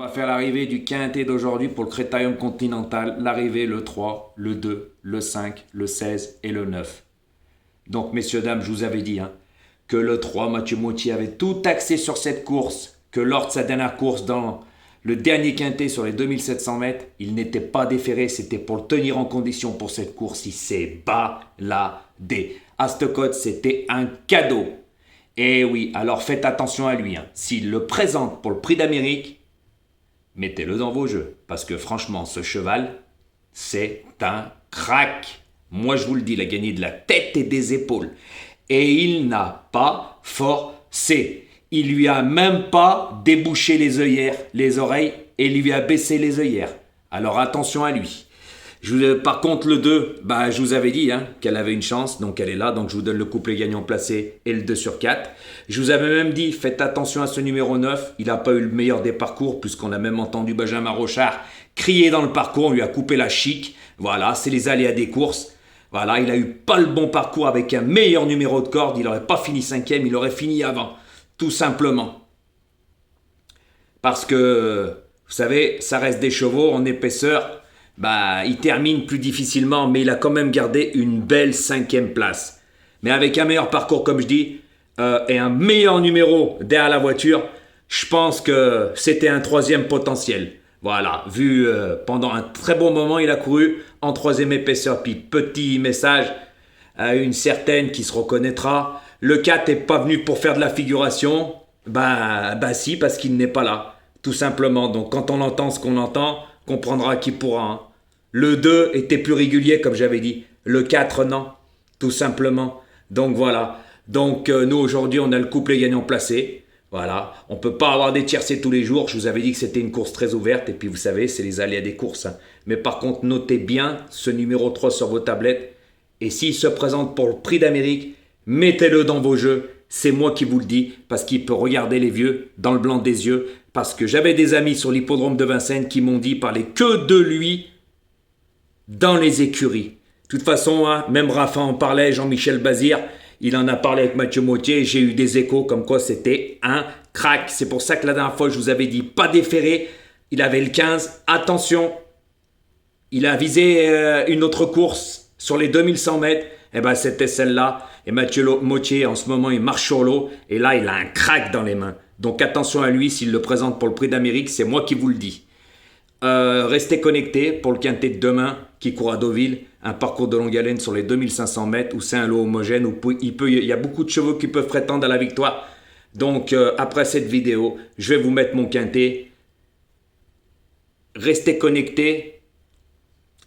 On va faire l'arrivée du quintet d'aujourd'hui pour le Critérium Continental. L'arrivée le 3, le 2, le 5, le 16 et le 9. Donc messieurs, dames, je vous avais dit que le 3, Mathieu Moutier avait tout axé sur cette course, que lors de sa dernière course dans le dernier quintet sur les 2700 mètres, il n'était pas déféré, c'était pour le tenir en condition pour cette course. Il s'est baladé. À ce code, c'était un cadeau. Et oui, alors faites attention à lui. S'il le présente pour le Prix d'Amérique, mettez-le dans vos jeux. Parce que franchement, ce cheval, c'est un crack. Moi, je vous le dis, il a gagné de la tête et des épaules. Et il n'a pas forcé. Il lui a même pas débouché les œillères, les oreilles, et lui a baissé les œillères. Alors attention à lui. Par contre, le 2, je vous avais dit qu'elle avait une chance, donc elle est là. Donc je vous donne le couplet gagnant placé et le 2 sur 4. Je vous avais même dit, faites attention à ce numéro 9. Il n'a pas eu le meilleur des parcours, puisqu'on a même entendu Benjamin Rochard crier dans le parcours. On lui a coupé la chic. Voilà, c'est les aléas des courses. Voilà, il n'a eu pas le bon parcours avec un meilleur numéro de corde. Il n'aurait pas fini 5e, il aurait fini avant. Tout simplement. Parce que, vous savez, ça reste des chevaux en épaisseur. Il termine plus difficilement, mais il a quand même gardé une belle 5e place. Mais avec un meilleur parcours, comme je dis, et un meilleur numéro derrière la voiture, je pense que c'était un 3e potentiel. Voilà, vu pendant un très bon moment, il a couru en 3e épaisseur. Puis petit message à une certaine qui se reconnaîtra, le 4 n'est pas venu pour faire de la figuration. Si, parce qu'il n'est pas là, tout simplement. Donc quand on entend ce qu'on entend, comprendra qui pourra. Le 2 était plus régulier, comme j'avais dit. Le 4, non, tout simplement. Donc voilà. Donc nous, aujourd'hui, on a le couplet gagnant placé. Voilà. On ne peut pas avoir des tiercés tous les jours. Je vous avais dit que c'était une course très ouverte. Et puis, vous savez, c'est les aléas des courses. Mais par contre, notez bien ce numéro 3 sur vos tablettes. Et s'il se présente pour le Prix d'Amérique, mettez-le dans vos jeux. C'est moi qui vous le dis, parce qu'il peut regarder les vieux dans le blanc des yeux. Parce que j'avais des amis sur l'hippodrome de Vincennes qui m'ont dit parler que de lui dans les écuries. De toute façon, même Rafa en parlait, Jean-Michel Bazir, il en a parlé avec Mathieu Moutier. J'ai eu des échos comme quoi c'était un crack. C'est pour ça que la dernière fois, je vous avais dit pas déféré. Il avait le 15. Attention, il a visé une autre course sur les 2100 mètres. C'était celle-là. Et Mathieu Moutier, en ce moment, il marche sur l'eau. Et là, il a un crack dans les mains. Donc attention à lui, s'il le présente pour le Prix d'Amérique, c'est moi qui vous le dis. Restez connectés pour le quintet de demain qui court à Deauville. Un parcours de longue haleine sur les 2500 mètres où c'est un lot homogène, où il y a beaucoup de chevaux qui peuvent prétendre à la victoire. Donc après cette vidéo, je vais vous mettre mon quintet. Restez connectés.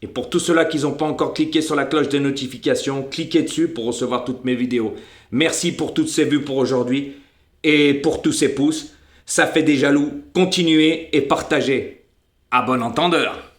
Et pour tous ceux-là qui n'ont pas encore cliqué sur la cloche des notifications, cliquez dessus pour recevoir toutes mes vidéos. Merci pour toutes ces vues pour aujourd'hui et pour tous ces pouces. Ça fait des jaloux. Continuez et partagez. À bon entendeur.